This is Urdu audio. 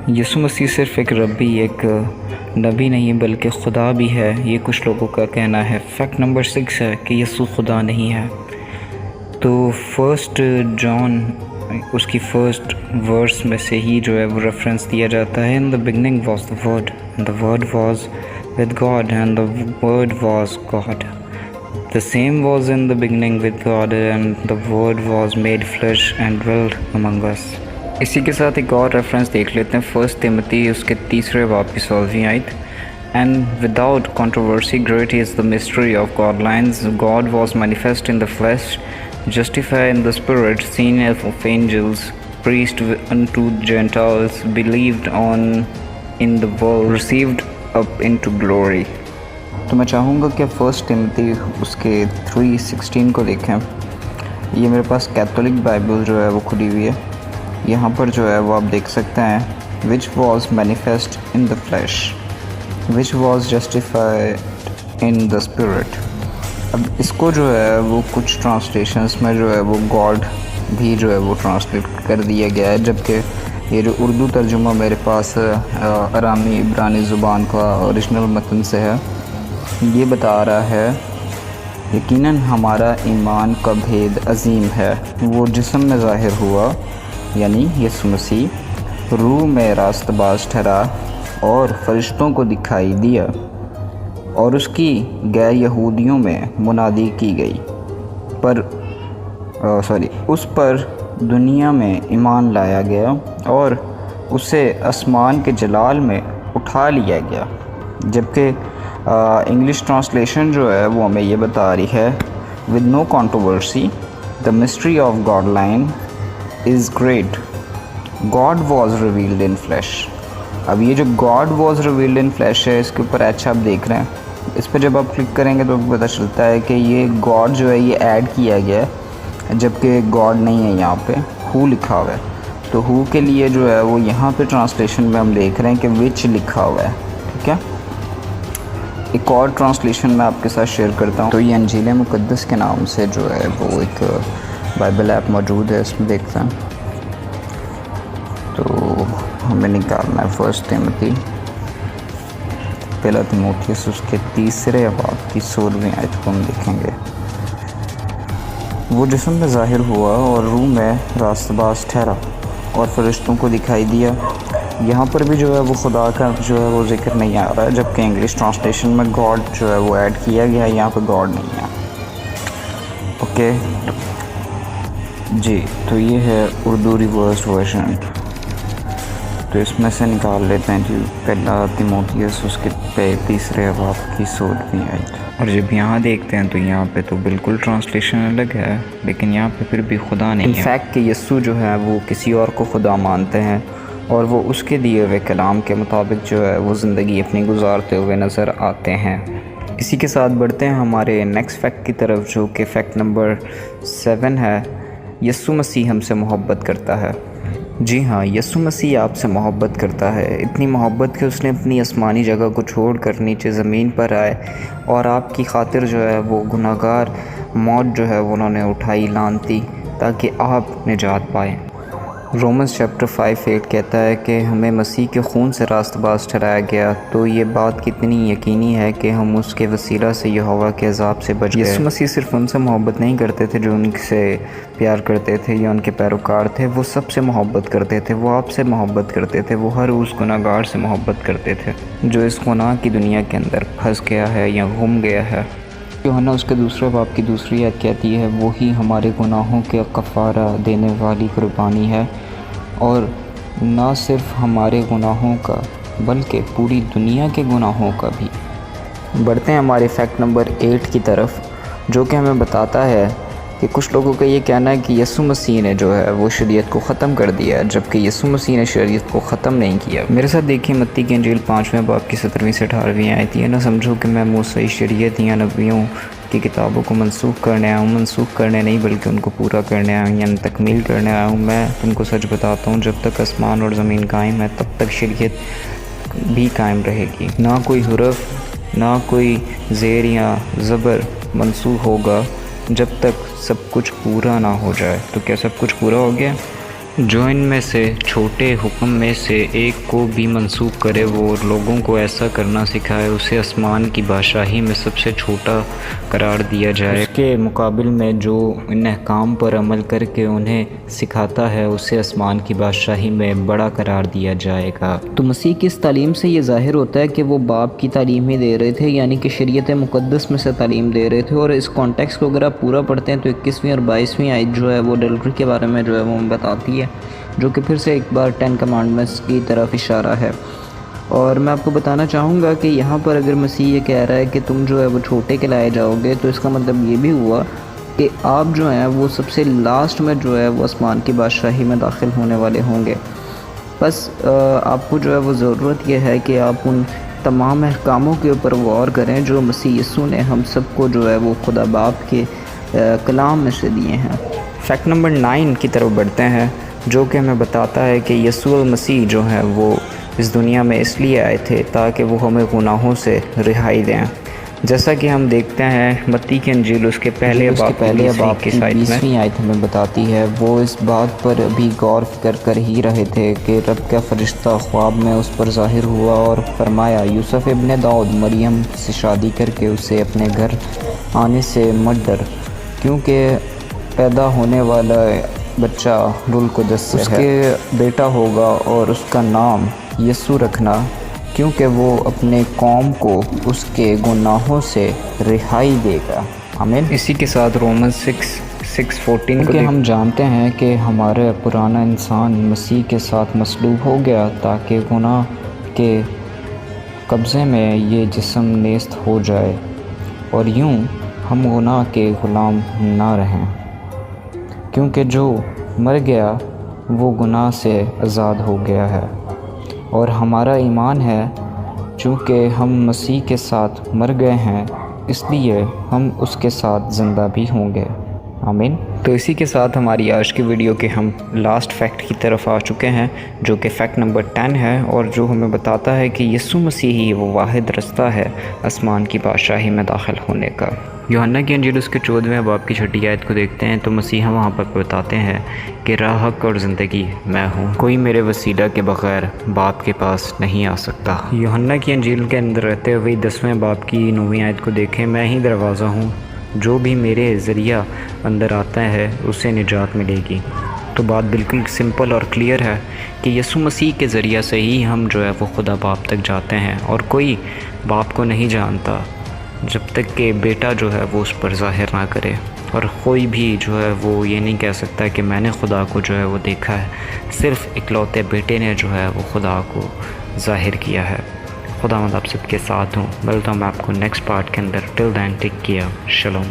یسوع مسیح صرف ایک ربی، ایک نبی نہیں بلکہ خدا بھی ہے، یہ کچھ لوگوں کا کہنا ہے۔ فیکٹ نمبر 6 ہے کہ یسوع خدا نہیں ہے۔ تو فرسٹ جان اس کی فرسٹ ورس میں سے ہی جو ہے وہ ریفرنس دیا جاتا ہے، in the beginning was the word, the word was with God and the word was God, the same was in the beginning with God and the word was made flesh and dwelt among us۔ اسی کے ساتھ ایک اور ریفرنس دیکھ لیتے ہیں، فرسٹ تیموتی اس کے 3 باب کی 16ویں آیت، and without controversy great is the mystery of God lines, God was manifest in the flesh, justified in the spirit, seen of angels, preached unto Gentiles, believed on in the world, received up into glory۔ تو میں چاہوں گا کہ فرسٹ تیموتی اس کے 3:16 کو دیکھیں۔ یہ میرے پاس کیتھولک بائبل جو ہے وہ کھلی ہوئی ہے، یہاں پر جو ہے وہ آپ دیکھ سکتے ہیں which was manifest in the flesh, which was justified in the spirit۔ اب اس کو جو ہے وہ کچھ ٹرانسلیشنز میں جو ہے وہ گاڈ بھی جو ہے وہ ٹرانسلیٹ کر دیا گیا ہے، جبکہ یہ جو اردو ترجمہ میرے پاس ارامی عبرانی زبان کا اوریجنل متن سے ہے، یہ بتا رہا ہے یقیناً ہمارا ایمان کا بھید عظیم ہے، وہ جسم میں ظاہر ہوا یعنی یسوع مسیح، روح میں راست باز ٹھہرا اور فرشتوں کو دکھائی دیا، اور اس کی غیر یہودیوں میں منادی کی گئی اس پر دنیا میں ایمان لایا گیا اور اسے آسمان کے جلال میں اٹھا لیا گیا۔ جبکہ انگلش ٹرانسلیشن جو ہے وہ ہمیں یہ بتا رہی ہے with no controversy the mystery of God line is great, God was revealed in flesh۔ اب یہ جو God was revealed in flesh ہے، اس کے اوپر اچھا آپ دیکھ رہے ہیں، اس پہ جب آپ کلک کریں گے تو آپ کو پتہ چلتا ہے کہ یہ God جو ہے یہ ایڈ کیا گیا ہے، جبکہ God نہیں ہے، یہاں پہ who لکھا ہوا ہے۔ تو who کے لیے جو ہے وہ یہاں پہ ٹرانسلیشن میں ہم دیکھ رہے ہیں کہ which لکھا ہوا ہے، ٹھیک ہے۔ ایک اور ٹرانسلیشن میں آپ کے ساتھ شیئر کرتا ہوں، تو یہ انجیل مقدس کے نام سے جو ہے وہ ایک بائبل ایپ موجود ہے، اس میں دیکھتے ہیں۔ تو ہمیں نکالنا ہے فرسٹ تیموتی، پہلا تیموتھیوس اس کے 3 باب کی 16ویں آیت کو ہم دیکھیں گے۔ وہ جسم میں ظاہر ہوا اور روح میں راست باز ٹھہرا اور فرشتوں کو دکھائی دیا۔ یہاں پر بھی جو ہے وہ خدا کا جو ہے وہ ذکر نہیں آ رہا ہے، جبکہ انگلش ٹرانسلیشن میں گاڈ جو ہے وہ ایڈ کیا گیا ہے، یہاں پہ گاڈ نہیں ہے، اوکے جی۔ تو یہ ہے اردو ریورسڈ ورژن، تو اس میں سے نکال لیتے ہیں جی پہلا تیموتھیوس اس کے 3 باب کی 16ویں آیت۔ اور جب یہاں دیکھتے ہیں تو یہاں پہ تو بالکل ٹرانسلیشن الگ ہے، لیکن یہاں پہ پھر بھی خدا نہیں ہے۔ انفیکٹ کہ یسوع جو ہے وہ کسی اور کو خدا مانتے ہیں، اور وہ اس کے دیے ہوئے کلام کے مطابق جو ہے وہ زندگی اپنی گزارتے ہوئے نظر آتے ہیں۔ اسی کے ساتھ بڑھتے ہیں ہمارے نیکسٹ فیکٹ کی طرف، جو کہ فیکٹ نمبر 7 ہے، یسوع مسیح ہم سے محبت کرتا ہے۔ جی ہاں، یسوع مسیح آپ سے محبت کرتا ہے، اتنی محبت کہ اس نے اپنی آسمانی جگہ کو چھوڑ کر نیچے زمین پر آئے اور آپ کی خاطر جو ہے وہ گناہگار موت جو ہے وہ انہوں نے اٹھائی لعنتی، تاکہ آپ نجات پائیں۔ رومنز چیپٹر 5:8 کہتا ہے کہ ہمیں مسیح کے خون سے راست باز ٹھہرایا گیا، تو یہ بات کتنی یقینی ہے کہ ہم اس کے وسیلہ سے یہوہ کے عذاب سے بچ گئے۔ یسوع مسیح صرف ان سے محبت نہیں کرتے تھے جو ان سے پیار کرتے تھے یا ان کے پیروکار تھے، وہ سب سے محبت کرتے تھے، وہ آپ سے محبت کرتے تھے، وہ ہر اس گناہ گار سے محبت کرتے تھے جو اس گناہ کی دنیا کے اندر پھنس گیا ہے یا گم گیا ہے۔ یوحنا اس کے 2 باب کی 2 آیت کہتی ہے وہی ہمارے گناہوں کے کفارہ دینے والی قربانی ہے، اور نہ صرف ہمارے گناہوں کا بلکہ پوری دنیا کے گناہوں کا بھی۔ بڑھتے ہیں ہمارے فیکٹ نمبر 8 کی طرف، جو کہ ہمیں بتاتا ہے کہ کچھ لوگوں کا یہ کہنا ہے کہ یسوع مسیح نے جو ہے وہ شریعت کو ختم کر دیا، جبکہ یسوع مسیح نے شریعت کو ختم نہیں کیا۔ میرے ساتھ دیکھیں متی کی انجیل 5 باب کی 17 سے 18 آیت، یہ نہ سمجھو کہ میں موسیٰ شریعت یا نبیوں کی کتابوں کو منسوخ کرنے آیا ہوں، منسوخ کرنے نہیں بلکہ ان کو پورا کرنے آیا ہوں، یعنی تکمیل کرنے آیا ہوں۔ میں تم کو سچ بتاتا ہوں، جب تک آسمان اور زمین قائم ہے تب تک شریعت بھی قائم رہے گی، نہ کوئی حرف نہ کوئی زیر یا زبر منسوخ ہوگا جب تک سب کچھ پورا نہ ہو جائے۔ تو کیا سب کچھ پورا ہو گیا؟ جو ان میں سے چھوٹے حکم میں سے ایک کو بھی منسوخ کرے وہ اور لوگوں کو ایسا کرنا سکھائے اسے آسمان کی بادشاہی میں سب سے چھوٹا قرار دیا جائے، اس کے مقابل میں جو ان احکام پر عمل کر کے انہیں سکھاتا ہے اسے آسمان کی بادشاہی میں بڑا قرار دیا جائے گا۔ تو مسیح کی اس تعلیم سے یہ ظاہر ہوتا ہے کہ وہ باپ کی تعلیم ہی دے رہے تھے، یعنی کہ شریعت مقدس میں سے تعلیم دے رہے تھے، اور اس کانٹیکس کو اگر آپ پورا پڑھتے ہیں تو 21ویں اور 22ویں آیت جو ہے وہ اڈلٹری کے بارے میں جو ہے وہ بتاتی ہے، جو کہ پھر سے ایک بار 10 کمانڈمنٹس کی طرف اشارہ ہے۔ اور میں آپ کو بتانا چاہوں گا کہ یہاں پر اگر مسیح یہ کہہ رہا ہے کہ تم جو ہے وہ چھوٹے کہلائے جاؤ گے، تو اس کا مطلب یہ بھی ہوا کہ آپ جو ہیں وہ سب سے لاسٹ میں جو ہے وہ آسمان کی بادشاہی میں داخل ہونے والے ہوں گے۔ بس آپ کو جو ہے وہ ضرورت یہ ہے کہ آپ ان تمام احکاموں کے اوپر غور کریں جو مسیح یسوع نے ہم سب کو جو ہے وہ خدا باپ کے کلام میں سے دیے ہیں۔ فیکٹ نمبر 9 کی طرف بڑھتے ہیں، جو کہ ہمیں بتاتا ہے کہ یسوع المسیح جو ہیں وہ اس دنیا میں اس لیے آئے تھے تاکہ وہ ہمیں گناہوں سے رہائی دیں، جیسا کہ ہم دیکھتے ہیں متی کی انجیل اس کے پہلے باب کی 20ویں آیت ہمیں بتاتی ہے، وہ اس بات پر ابھی غور فکر کر ہی رہے تھے کہ رب کا فرشتہ خواب میں اس پر ظاہر ہوا اور فرمایا، یوسف ابن داؤد مریم سے شادی کر کے اسے اپنے گھر آنے سے مت ڈر، کیونکہ پیدا ہونے والا بچہ روح القدس سے اس کے بیٹا ہوگا اور اس کا نام یسوع رکھنا، کیونکہ وہ اپنے قوم کو اس کے گناہوں سے رہائی دے گا۔ آمین۔ اسی کے ساتھ رومن 6:14 کیونکہ ہم جانتے ہیں کہ ہمارا پرانا انسان مسیح کے ساتھ مصلوب ہو گیا تاکہ گناہ کے قبضے میں یہ جسم نیست ہو جائے اور یوں ہم گناہ کے غلام نہ رہیں، کیونکہ جو مر گیا وہ گناہ سے آزاد ہو گیا ہے، اور ہمارا ایمان ہے چونکہ ہم مسیح کے ساتھ مر گئے ہیں اس لیے ہم اس کے ساتھ زندہ بھی ہوں گے۔ آمین۔ تو اسی کے ساتھ ہماری آج کی ویڈیو کے ہم لاسٹ فیکٹ کی طرف آ چکے ہیں، جو کہ فیکٹ نمبر 10 ہے، اور جو ہمیں بتاتا ہے کہ یسوع مسیح ہی وہ واحد رستہ ہے آسمان کی بادشاہی میں داخل ہونے کا۔ یوحنا کی انجیل اس کے 14ویں باب کی 6 آیت کو دیکھتے ہیں تو مسیح وہاں پر بتاتے ہیں کہ راہ، حق اور زندگی میں ہوں، کوئی میرے وسیلہ کے بغیر باپ کے پاس نہیں آ سکتا۔ یوحنا کی انجیل کے اندر رہتے ہوئے 10ویں باب کی 9ویں آیت کو دیکھیں، میں ہی دروازہ ہوں، جو بھی میرے ذریعہ اندر آتا ہے اسے نجات ملے گی۔ تو بات بالکل سمپل اور کلیئر ہے کہ یسوع مسیح کے ذریعہ سے ہی ہم جو ہے وہ خدا باپ تک جاتے ہیں، اور کوئی باپ کو نہیں جانتا جب تک کہ بیٹا جو ہے وہ اس پر ظاہر نہ کرے، اور کوئی بھی جو ہے وہ یہ نہیں کہہ سکتا کہ میں نے خدا کو جو ہے وہ دیکھا ہے، صرف اکلوتے بیٹے نے جو ہے وہ خدا کو ظاہر کیا ہے۔ خدا مند آپ سب کے ساتھ ہوں، ملتا ہوں میں آپ کو نیکسٹ پارٹ کے اندر۔ ٹل دین ٹیک کیئر، شلوم۔